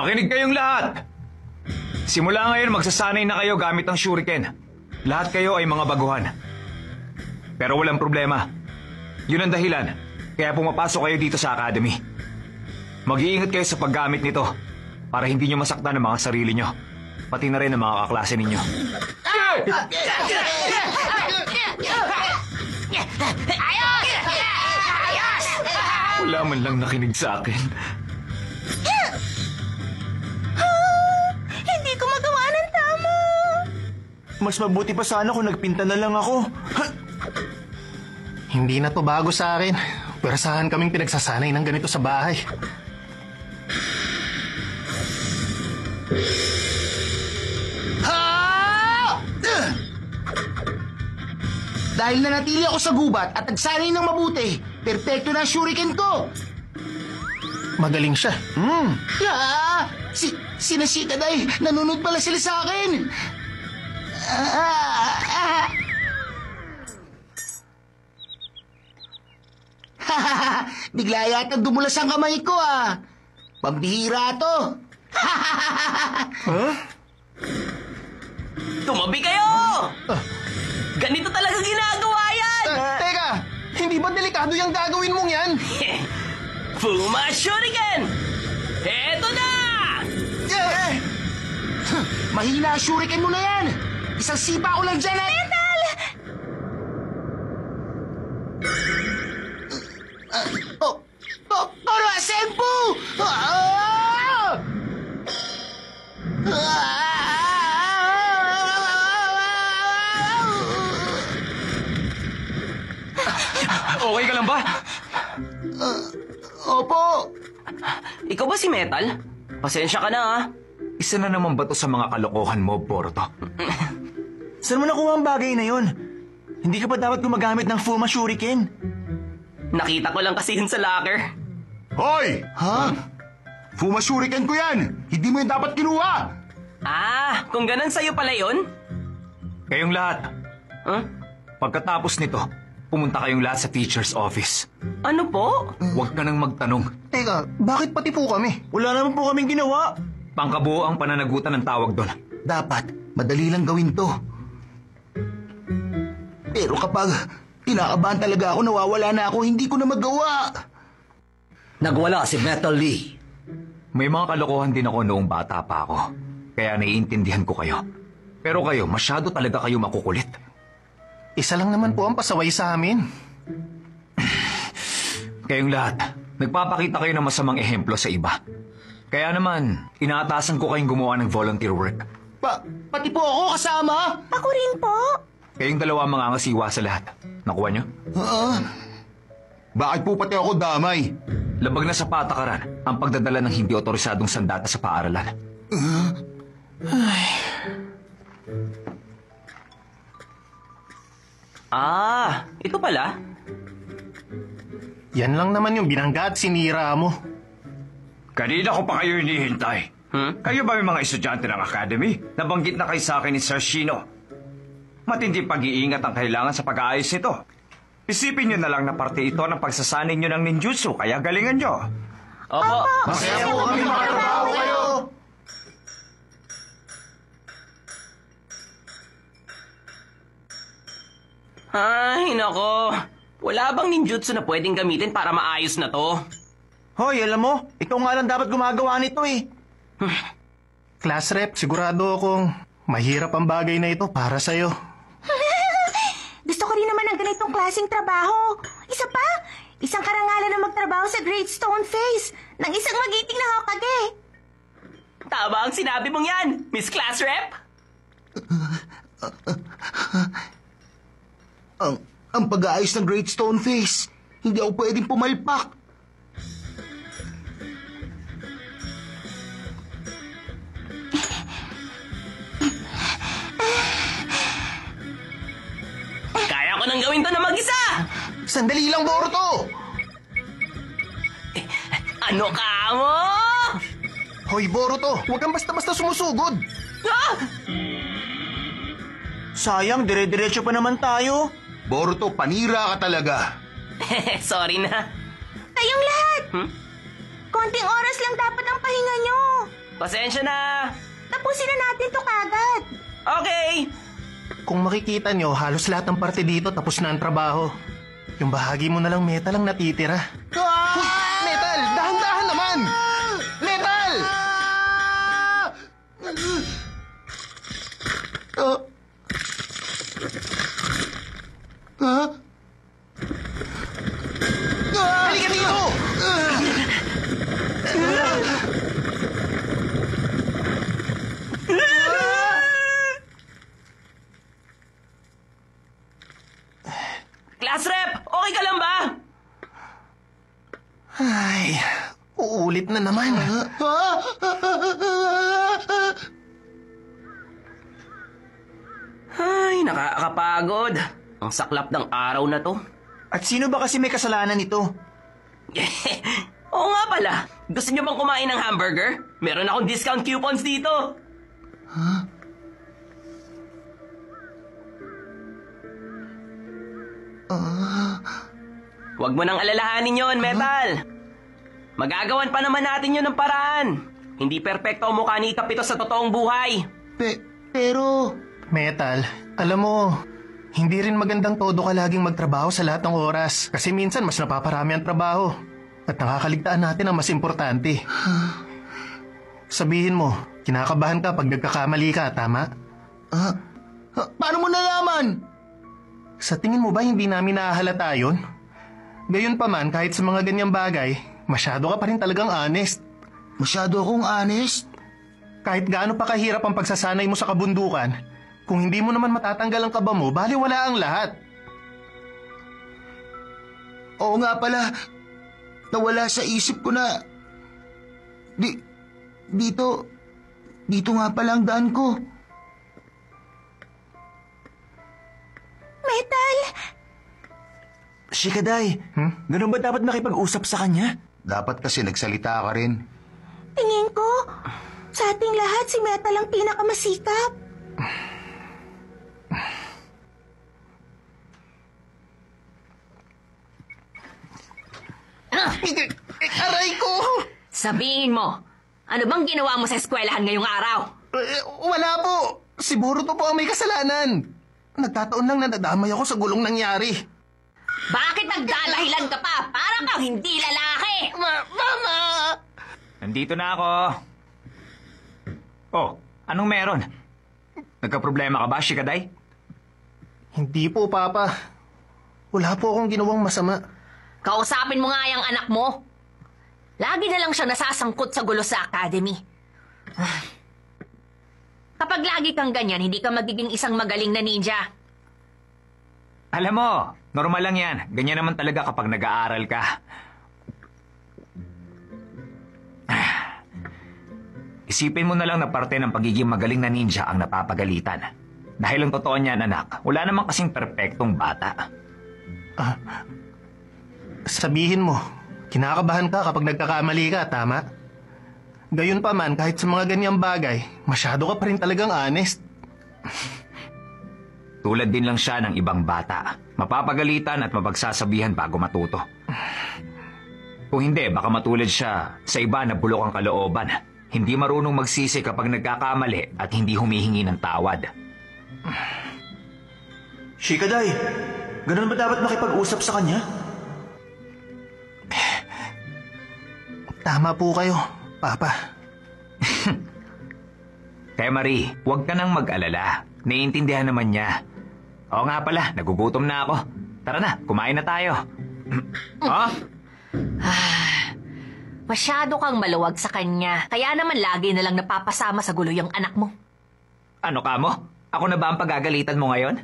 Makinig kayong lahat! Simula ngayon magsasanay na kayo gamit ang shuriken. Lahat kayo ay mga baguhan. Pero walang problema. Yun ang dahilan. Kaya pumapasok kayo dito sa academy. Mag-iingat kayo sa paggamit nito para hindi nyo masaktan ang mga sarili nyo. Pati na rin ang mga kaklase ninyo. Wala man lang nakinig sa akin. Hindi ko magawa ng tama. Mas mabuti pa sana kung nagpinta na lang ako. Hindi na to bago sa akin. Pero saan kaming pinagsasanay ng ganito sa bahay? Dahil nanatili ako sa gubat at nagsanay ng mabuti, perpekto na ang shuriken ko. Magaling siya. Sina Shikaday, nanonood pala sila sa akin. Bigla yata dumulas ang kamay ko Pambihira to. Tumabi kayo! Ganito talaga ginagawa yan! Teka, hindi ba delikado yung gagawin mong yan? Fuma Shuriken! Eto na! Mahina ang shuriken mo na yan. Isang sipa ko lang dyan Metal! Toro Senpu! Okay ka lang ba? Opo. Ikaw ba si Metal? Pasensya ka na Isa na naman ba to sa mga kalokohan mo, Boruto? Saan mo nakuha ang bagay na yun? Hindi ka pa dapat gumagamit ng Fuma Shuriken. Nakita ko lang kasi yun sa locker. Hoy! Fuma Shuriken ko yan! Hindi mo yung dapat kinuha! Kung ganun sa'yo pala yun? Kayong lahat. Pagkatapos nito, pumunta kayong lahat sa teacher's office. Ano po? Huwag ka nang magtanong. Teka, bakit pati po kami? Wala naman po kaming ginawa. Pangkabuo ang pananagutan ng tawag doon. Dapat, madali lang gawin to. Pero kapag kinakabahan talaga ako, nawawala na ako, hindi ko na magawa. Nagwala si Metal Lee. May mga kalokohan din ako noong bata pa ako. Kaya naiintindihan ko kayo. Pero kayo, masyado talaga kayo makukulit. Isa lang naman po ang pasaway sa amin. Kayong lahat, nagpapakita kayo ng masamang ehemplo sa iba. Kaya naman, inaatasan ko kayong gumawa ng volunteer work. Pati po ako kasama? Ako rin po. Kayong dalawa mga ngasiwa sa lahat. Nakuha nyo? Bakit po pati ako damay? Labag na sa patakaran ang pagdadala ng hindi otorisadong sandata sa paaralan. Ito pala. Yan lang naman yung binangga at sinira mo. Kanina ko pa kayo hinihintay. Kayo ba may mga estudyante ng academy? Nabanggit na kayo sa akin ni Sir Shino. Matindi pag-iingat ang kailangan sa pag-aayos nito. Isipin nyo na lang na parte ito ng pagsasanay nyo ng ninjutsu, kaya galingan nyo. Opo. Masaya po kami makatrabaho kayo. Ay, nako. Wala bang ninjutsu na pwedeng gamitin para maayos na to? Hoy, alam mo, ikaw nga lang dapat gumagawa nito eh. Class rep, sigurado akong mahirap ang bagay na ito para sa'yo. Gusto ko rin naman ng ganitong klaseng trabaho. Isa pa, isang karangalan na magtrabaho sa Great Stone Face ng isang magiting na Hokage. Tama ang sinabi mong yan, Miss Class Rep. Ang pag-aayos ng Great Stone Face, hindi ako pwedeng pumalpak. Kaya ko nang gawin to na mag-isa. Sandali lang, Boruto! Ano ka mo? Hoy, Boruto, huwag kang basta-basta sumusugod. Sayang, dire-diretso pa naman tayo. Boruto, panira ka talaga. Sorry na. Kayong lahat! Konting oras lang dapat ang pahinga nyo. Pasensya na. Tapusin na natin to kagad. Okay. Kung makikita nyo, halos lahat ng parte dito tapos na ang trabaho. Yung bahagi mo na lang metal ang natitira. Uy, metal! Dahan-dahan naman! Metal! Halika dito! Class rep, okay ka lang ba? Ay, uulit na naman. Ay, nakakapagod. Ang saklap ng araw na to. At sino ba kasi may kasalanan nito? Oo nga pala. Gusto niyo bang kumain ng hamburger? Meron akong discount coupons dito. Huwag mo nang alalahanin yon, Metal. Magagawan pa naman natin yun ng paraan. Hindi perpekto ang mukha ni Kapito sa totoong buhay. Pero... Metal, alam mo, hindi rin magandang todo ka laging magtrabaho sa lahat ng oras. Kasi minsan mas napaparami ang trabaho. At nakakaligtaan natin ang mas importante. Sabihin mo, kinakabahan ka pag nagkakamali ka, tama? Paano mo nalaman? Sa tingin mo ba hindi namin nahahalata yun? Gayunpaman, kahit sa mga ganyang bagay, masyado ka pa rin talagang honest. Masyado akong honest. Kahit gaano pa kahirap ang pagsasanay mo sa kabundukan, kung hindi mo naman matatanggal ang kaba mo, baliwala ang lahat. Oo nga pala. Nawala sa isip ko na... Dito nga pala ang daan ko. Metal! Shikaday, ganun ba dapat makipag-usap sa kanya? Dapat kasi nagsalita ka rin. Tingin ko, sa ating lahat si Metal ang pinakamasikap. Aray ko! Sabihin mo, ano bang ginawa mo sa eskwelahan ngayong araw? Wala po. Si Boruto po ang may kasalanan. Nagkataon lang na nadamay ako sa gulong nangyari. Bakit nagdadahilan ka pa? Parang kang hindi lalaki! Mama! Nandito na ako. Oh, anong meron? Nagka-problema ka ba, Shikaday? Hindi po, Papa. Wala po akong ginawang masama. Kausapin mo nga yung anak mo. Lagi na lang siya nasasangkot sa gulo sa academy. Kapag lagi kang ganyan, hindi ka magiging isang magaling na ninja. Alam mo, normal lang yan. Ganyan naman talaga kapag nag-aaral ka. Isipin mo na lang na parte ng pagiging magaling na ninja ang napapagalitan. Dahil ang totoo niyan, anak, wala namang kasing perpektong bata. Sabihin mo, kinakabahan ka kapag nagkakamali ka, tama? Gayunpaman, kahit sa mga ganyang bagay, masyado ka pa rin talagang honest. Tulad din lang siya ng ibang bata. Mapapagalitan at mapagsasabihan bago matuto. Kung hindi, baka matulad siya sa iba na bulok ang kalooban. Hindi marunong magsisi kapag nagkakamali at hindi humihingi ng tawad. Shikaday, ganun ba dapat makipag-usap sa kanya? Tama po kayo, Papa. Kaya Marie, huwag ka nang mag-alala. Naiintindihan naman niya. Oo nga pala, nagugutom na ako. Tara na, kumain na tayo. Oh? Masyado kang maluwag sa kanya. Kaya naman lagi na lang napapasama sa gulo yung anak mo. Ano ka mo? Ako na ba ang pagagalitan mo ngayon?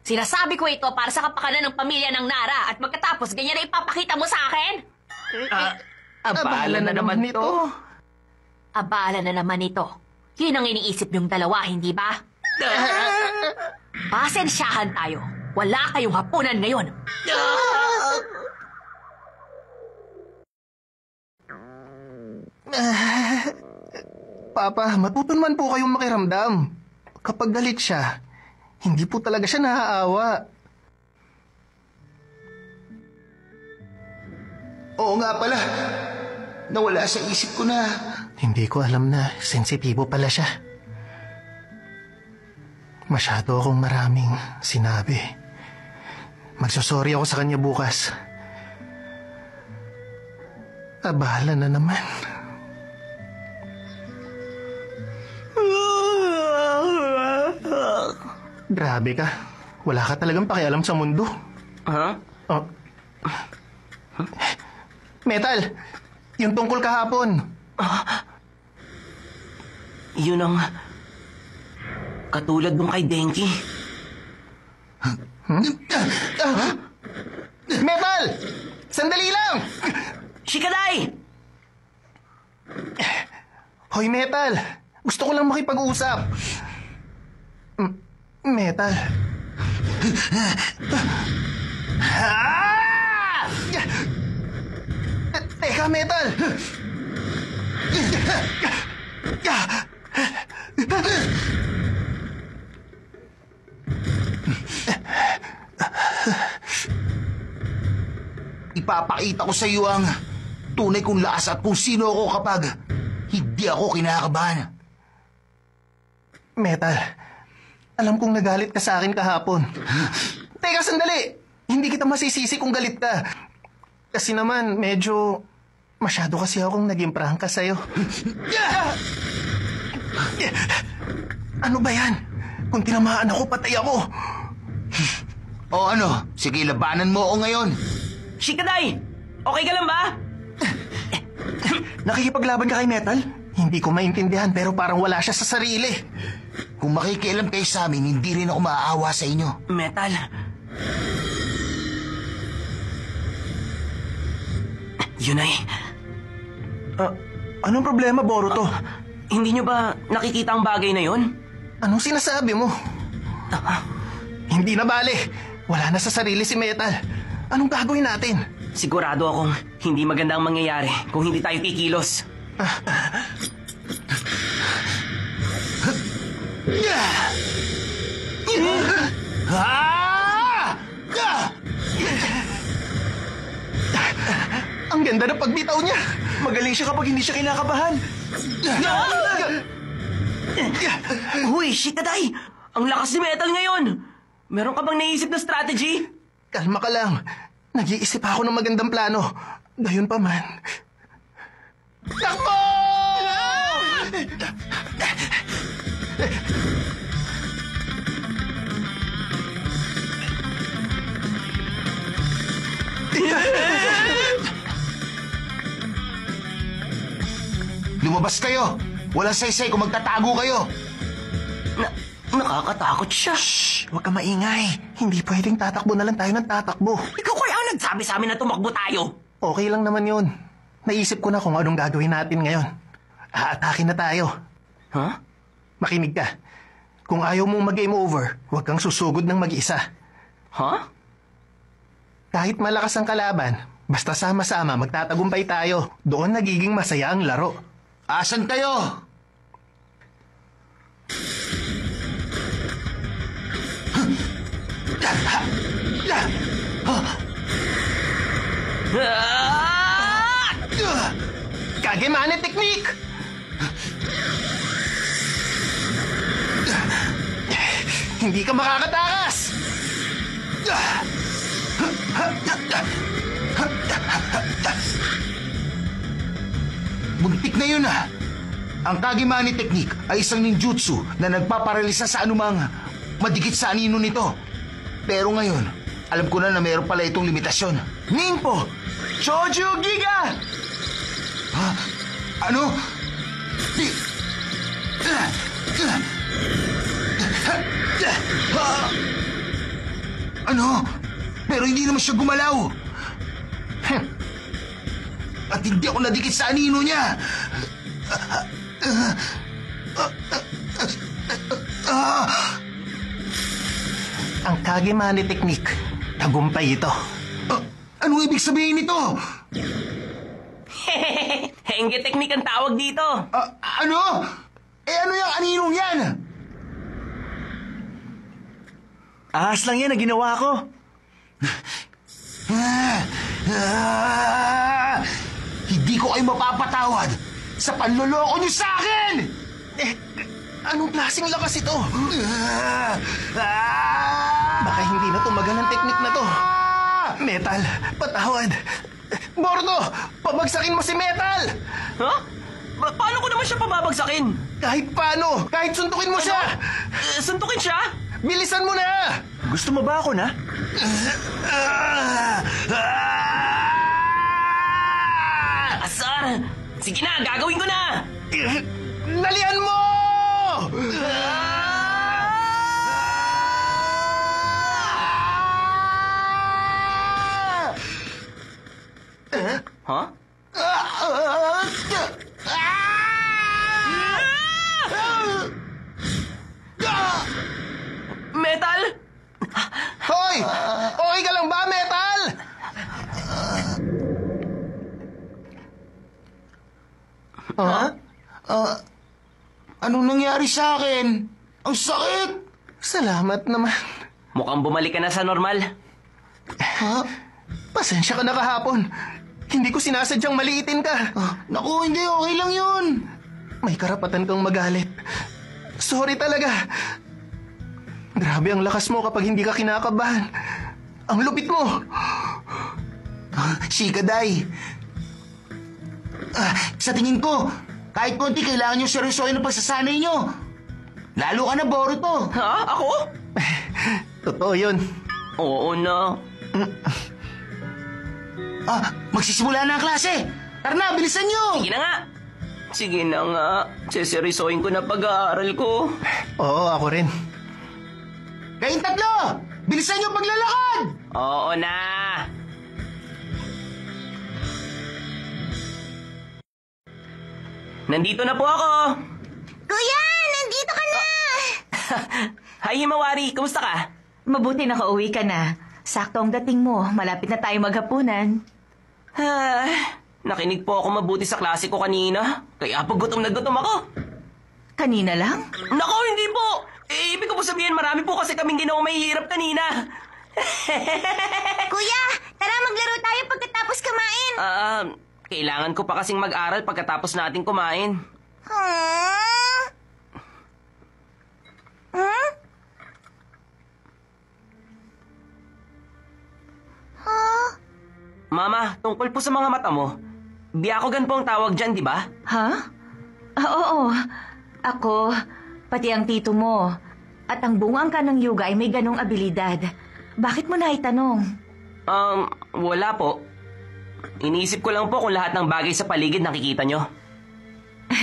Sinasabi ko ito para sa kapakanan ng pamilya ng Nara at magkatapos ganyan na ipapakita mo sa akin? Abala na naman nito. Abala na naman ito. Yun ang iniisip niyong dalawa, hindi ba? Pasensyahan tayo. Wala kayong hapunan ngayon. Papa, matuto naman po kayong makiramdam. Kapag galit siya, hindi po talaga siya naaawa. Oo nga pala. nawala sa isip ko na. Hindi ko alam na sensitibo pala siya. Masyado akong maraming sinabi. Magsosorry ako sa kanya bukas. Abala na naman. Grabe ka. Wala ka talagang pakialam sa mundo. Ha? Oh. Metal, yung tungkol kahapon. Yun ang... katulad nung kay Denki. Metal! Sandali lang! Shikaday! Hoy, Metal! Gusto ko lang makipag-usap. Metal. Teka, Metal! Ipapakita ko sa iyo ang tunay kong lakas at kung sino ako kapag hindi ako kinakabahan. Metal, alam kong nagalit ka sa akin kahapon. Teka, sandali! Hindi kita masisisi kung galit ka. Kasi naman, medyo... masyado kasi akong naging prangka sa'yo. Ano ba yan? Kung tinamaan ako, patay ako. O ano, sige labanan mo ako ngayon. Shikaday! Okay ka lang ba? Nakikipaglaban ka kay Metal? Hindi ko maintindihan pero parang wala siya sa sarili. Kung makikialam kayo sa amin, hindi rin ako maaawa sa inyo. Metal. Yun ay... Anong problema, Boruto? Hindi nyo ba nakikita ang bagay na yun? Anong sinasabi mo? Hindi na bale. Wala na sa sarili si Metal. Anong gagawin natin? Sigurado akong hindi maganda ang mangyayari kung hindi tayo kikilos. Ang ganda ng pagbitaw niya. Magaling siya kapag hindi siya kinakabahan. Huy, Shikaday! Ang lakas ni Metal ngayon! Meron ka bang naisip na strategy? Kalma ka lang. Nag-iisip ako ng magandang plano. Gayon pa man. Takbo! Lumabas kayo! Walang saysay kung magtatago kayo! Nakakatakot siya. Shh! Huwag ka maingay. Hindi pwedeng tatakbo na lang tayo ng tatakbo. Ikaw kaya ang nagsabi sa amin na tumakbo tayo. Okay lang naman yun. Naisip ko na kung anong gagawin natin ngayon. Aatakin na tayo. Huh? Makinig ka. Kung ayaw mong mag-game over, huwag kang susugod ng mag-isa. Huh? Kahit malakas ang kalaban, basta sama-sama magtatagumpay tayo. Doon nagiging masaya ang laro. Asan kayo? Kagemane technique! Hindi ka makakatakas! Muntik na yun ah! Ang Kagemani Technique ay isang ninjutsu na nagpaparalisa sa anumang madikit sa anino nito. Pero ngayon, alam ko na meron pala itong limitasyon. Ningpo! Choju Giga! Ha? Ano? Ano? Pero hindi naman siya gumalaw. At hindi ako nadikit sa anino niya. Ang Kagemane technique, tagumpay ito. Anong ibig sabihin nito? Henge technique ang tawag dito. Ano? Ano yung aninong yan? Ahas lang yan na ginawa ko. Hindi ko ko kayo mapapatawad sa panloloko niyo sa akin! Anong klaseng lakas ito? Baka hindi na tumagal ang teknik na to. Metal, patawad. Bordo, pabagsakin mo si Metal! Ha? Paano ko naman siya pababagsakin? Kahit paano, kahit suntukin mo siya! Suntukin siya? Bilisan mo na! Gusto mo ba ako na? Asar! Sige na, gagawin ko na! Dalian mo! Ha? Metal? Hoy! Okay ka lang ba, Metal? Anong nangyari sa akin? Ang sakit! Salamat naman. Mukhang bumalik ka na sa normal. Pasensya ka na kahapon. Hindi ko sinasadyang maliitin ka. Naku, hindi. Okay lang yun. May karapatan kang magalit. Sorry talaga. Grabe ang lakas mo kapag hindi ka kinakabahan. Ang lupit mo. Shikaday. Sa tingin ko, kahit konti kailangan nyo seryosohin ang pagsasanay nyo. Lalo ka na, Boruto. Ha? Ako? Totoo yun. Oo na. Magsisimula na ang klase. Tara na, bilisan nyo. Sige na nga. Sige na nga. Seserisohin ko na pag-aaral ko. Oo, ako rin. Kayong tatlo, bilisan nyo paglalakad. Oo na. Nandito na po ako. Kuya, nandito ka na! Hi, Himawari. Kumusta ka? Mabuti nakauwi ka na. Sakto ang dating mo. Malapit na tayo maghapunan. Nakinig po ako mabuti sa klase ko kanina. Kaya pag gutom na gutom ako. Kanina lang? Nako, hindi po. Ibig ko po sabihin, marami po kasi kaming ginawang mahihirap kanina. Kuya, tara maglaro tayo pagkatapos kumain. Kailangan ko pa kasing mag-aral pagkatapos natin kumain. Mama, tungkol po sa mga mata mo. Byakugan po ang tawag dyan, di ba? Ha? Oo. Ako, pati ang tito mo, at ang bungang ka ng yoga ay may ganong abilidad. Bakit mo na itanong? Wala po. Iniisip ko lang po kung lahat ng bagay sa paligid nakikita nyo.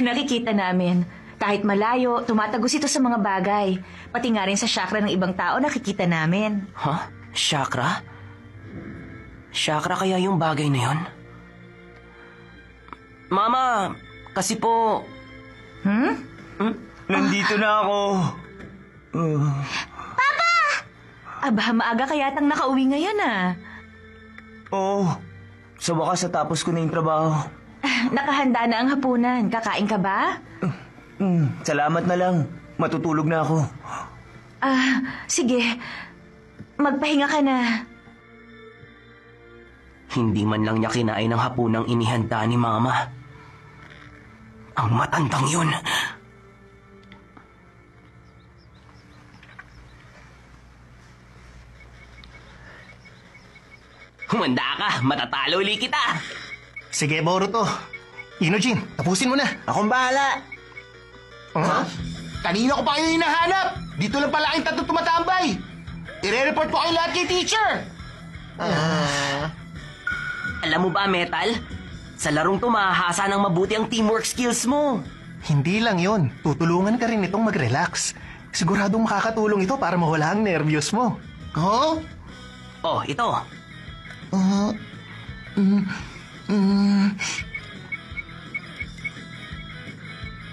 Nakikita namin. Kahit malayo, tumatagos ito sa mga bagay. Pati nga rin sa chakra ng ibang tao nakikita namin. Ha? Chakra? Chakra kaya yung bagay na yun? Mama, kasi po... Nandito na ako. Aba, maaga kaya tang nakauwi ngayon Oo. Sa wakas natapos ko na yung trabaho. Nakahanda na ang hapunan. Kakain ka ba? Salamat na lang. Matutulog na ako. Sige. Magpahinga ka na. Hindi man lang niya kinain ang hapunang inihanda ni Mama. Ang matandang yun. Humanda ka, matatalo ulit kita. Sige, Boruto. Inojin, tapusin mo na. Akong bahala. Kanina ko pa kayo hinahanap. Dito lang pala kayong tatlo tumatambay. I-report ko kayo lahat kay teacher. Alam mo ba, Metal? Sa larong to, mahahasa ng mabuti ang teamwork skills mo. Hindi lang yon. Tutulungan ka rin itong mag-relax. Siguradong makakatulong ito para mawala ang nervyos mo. Huh? Oh, ito.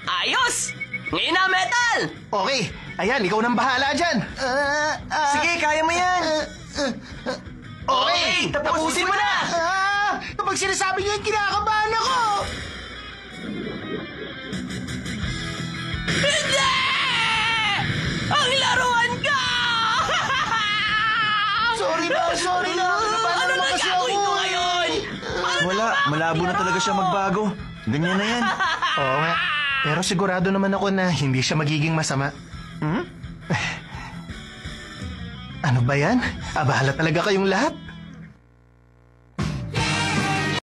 Ayos! Ngayon na, Metal! Okay, ayan, ikaw nang bahala dyan. Sige, kaya mo yan. Okay, tapusin mo na! Kapag sinasabi niyo yung kinakabahan ako! Hindi! Ang laruan ka! Sorry na. Ano Naman na kasi gagawin ko ako. ngayon? Paano Wala, malabo na talaga siya magbago. Ganyan na yan. Oo nga. Pero sigurado naman ako na hindi siya magiging masama. Ano ba yan? Abahala talaga kayong lahat.